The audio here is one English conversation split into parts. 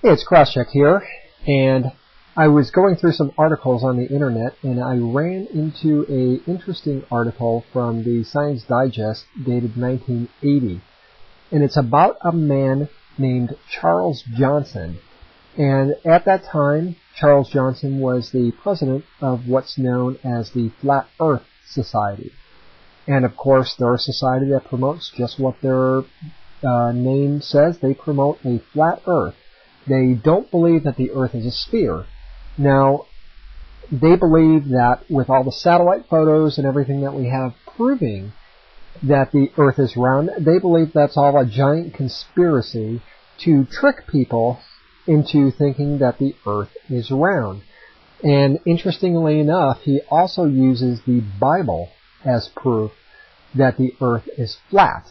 Hey, it's Crosscheck here, and I was going through some articles on the internet, and I ran into an interesting article from the Science Digest dated 1980, and it's about a man named Charles Johnson. And at that time, Charles Johnson was the president of what's known as the Flat Earth Society. And of course, they're a society that promotes just what their name says. They promote a flat Earth. They don't believe that the Earth is a sphere. Now, they believe that with all the satellite photos and everything that we have proving that the Earth is round, they believe that's all a giant conspiracy to trick people into thinking that the Earth is round. And interestingly enough, he also uses the Bible as proof that the Earth is flat.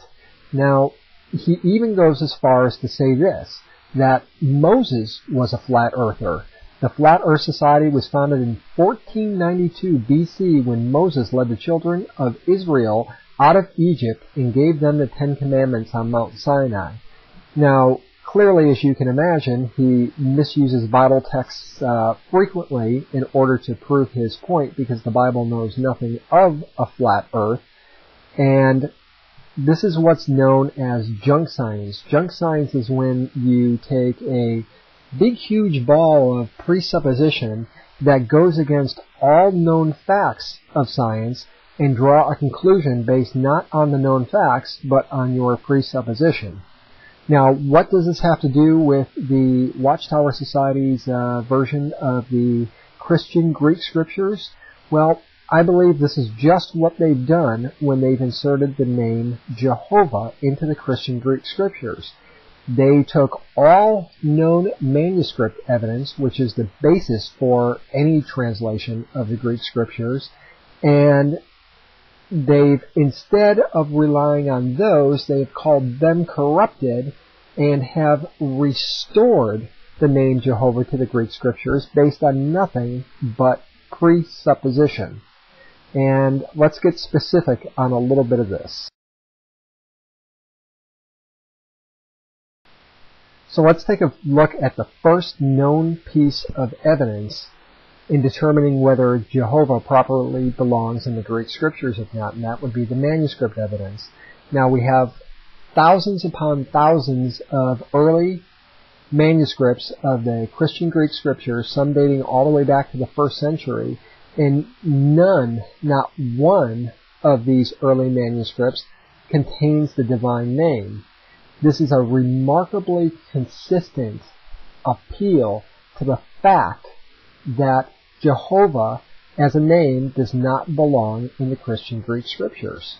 Now, he even goes as far as to say this, that Moses was a flat earther. The Flat Earth Society was founded in 1492 BC when Moses led the children of Israel out of Egypt and gave them the Ten Commandments on Mount Sinai. Now, clearly, as you can imagine, he misuses Bible texts frequently in order to prove his point because the Bible knows nothing of a flat earth. And this is what's known as junk science. Junk science is when you take a big, huge ball of presupposition that goes against all known facts of science and draw a conclusion based not on the known facts, but on your presupposition. Now, what does this have to do with the Watchtower Society's version of the Christian Greek Scriptures? Well, I believe this is just what they've done when they've inserted the name Jehovah into the Christian Greek Scriptures. They took all known manuscript evidence, which is the basis for any translation of the Greek Scriptures, and they've, instead of relying on those, they've called them corrupted and have restored the name Jehovah to the Greek Scriptures based on nothing but presupposition. And let's get specific on a little bit of this. So let's take a look at the first known piece of evidence in determining whether Jehovah properly belongs in the Greek Scriptures or not, and that would be the manuscript evidence. Now, we have thousands upon thousands of early manuscripts of the Christian Greek Scriptures, some dating all the way back to the 1st century, and none, not one of these early manuscripts contains the divine name. This is a remarkably consistent appeal to the fact that Jehovah as a name does not belong in the Christian Greek Scriptures.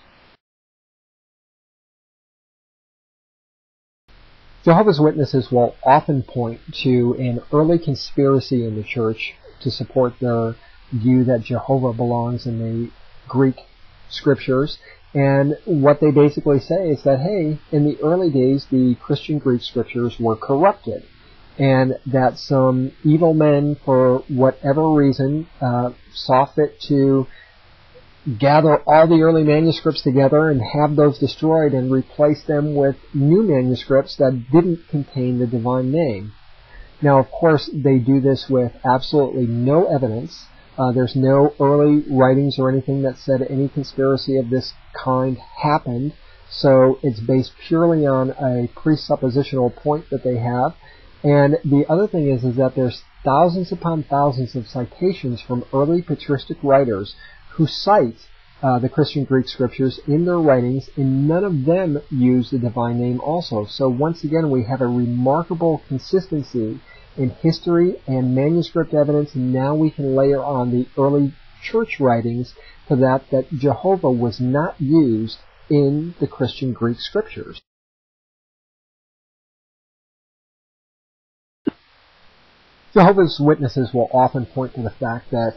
Jehovah's Witnesses will often point to an early conspiracy in the church to support their view that Jehovah belongs in the Greek Scriptures. And what they basically say is that, hey, in the early days, the Christian Greek Scriptures were corrupted, and that some evil men, for whatever reason, saw fit to gather all the early manuscripts together and have those destroyed and replace them with new manuscripts that didn't contain the divine name. Now, of course, they do this with absolutely no evidence. There's no early writings or anything that said any conspiracy of this kind happened, so it's based purely on a presuppositional point that they have. And the other thing is that there's thousands upon thousands of citations from early patristic writers who cite the Christian Greek Scriptures in their writings, and none of them use the divine name also. So once again, we have a remarkable consistency in history and manuscript evidence, and now we can layer on the early church writings to that Jehovah was not used in the Christian Greek Scriptures. Jehovah's Witnesses will often point to the fact that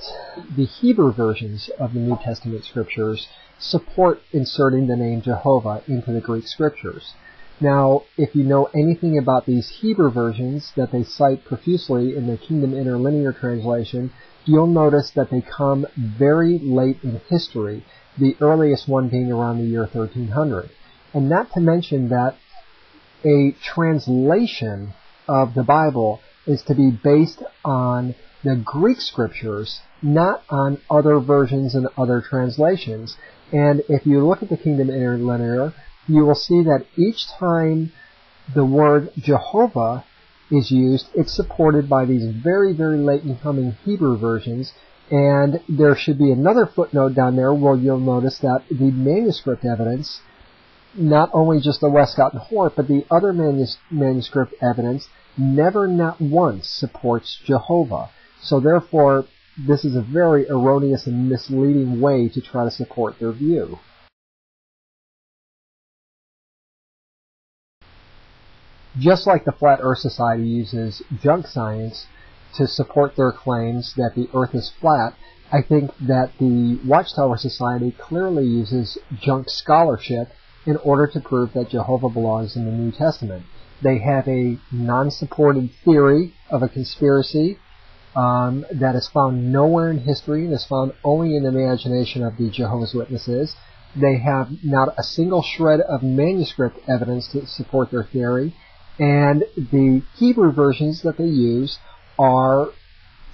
the Hebrew versions of the New Testament Scriptures support inserting the name Jehovah into the Greek Scriptures. Now, if you know anything about these Hebrew versions that they cite profusely in the Kingdom Interlinear translation, you'll notice that they come very late in history, the earliest one being around the year 1300. And not to mention that a translation of the Bible is to be based on the Greek scriptures, not on other versions and other translations. And if you look at the Kingdom Interlinear, you will see that each time the word Jehovah is used, it's supported by these very, very late incoming Hebrew versions. And there should be another footnote down there where you'll notice that the manuscript evidence, not only just the Westcott and Hort, but the other manuscript evidence, never, not once, supports Jehovah. So therefore, this is a very erroneous and misleading way to try to support their view. Just like the Flat Earth Society uses junk science to support their claims that the Earth is flat, I think that the Watchtower Society clearly uses junk scholarship in order to prove that Jehovah belongs in the New Testament. They have a non-supported theory of a conspiracy that is found nowhere in history and is found only in the imagination of the Jehovah's Witnesses. They have not a single shred of manuscript evidence to support their theory, and the Hebrew versions that they use are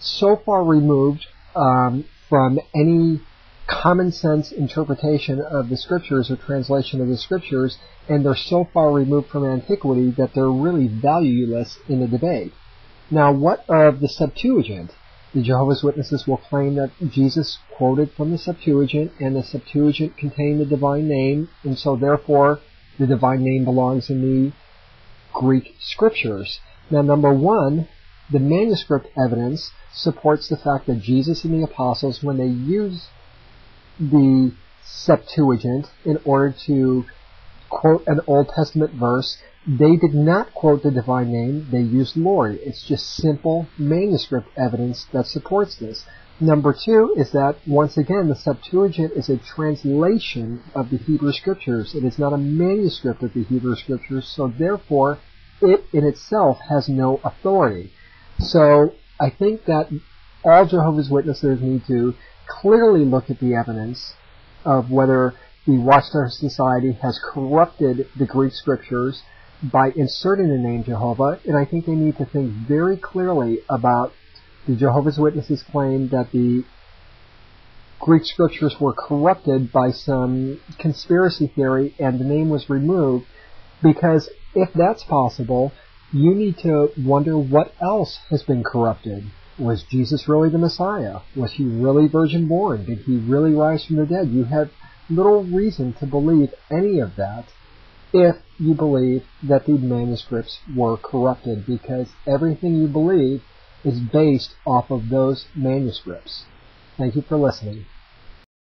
so far removed from any common sense interpretation of the scriptures or translation of the scriptures, and they're so far removed from antiquity that they're really valueless in the debate. Now, what of the Septuagint? The Jehovah's Witnesses will claim that Jesus quoted from the Septuagint, and the Septuagint contained the divine name, and so therefore the divine name belongs in the Greek scriptures. Now, number one, the manuscript evidence supports the fact that Jesus and the apostles, when they use the Septuagint in order to quote an Old Testament verse, they did not quote the divine name, they used Lord. It's just simple manuscript evidence that supports this. Number two is that, once again, the Septuagint is a translation of the Hebrew Scriptures. It is not a manuscript of the Hebrew Scriptures, so therefore it in itself has no authority. So I think that all Jehovah's Witnesses need to clearly look at the evidence of whether the Watchtower Society has corrupted the Greek Scriptures by inserting the name Jehovah, and I think they need to think very clearly about the Jehovah's Witnesses claim that the Greek Scriptures were corrupted by some conspiracy theory and the name was removed, because if that's possible, you need to wonder what else has been corrupted. Was Jesus really the Messiah? Was he really virgin born? Did he really rise from the dead? You have little reason to believe any of that if you believe that the manuscripts were corrupted, because everything you believe is based off of those manuscripts. Thank you for listening.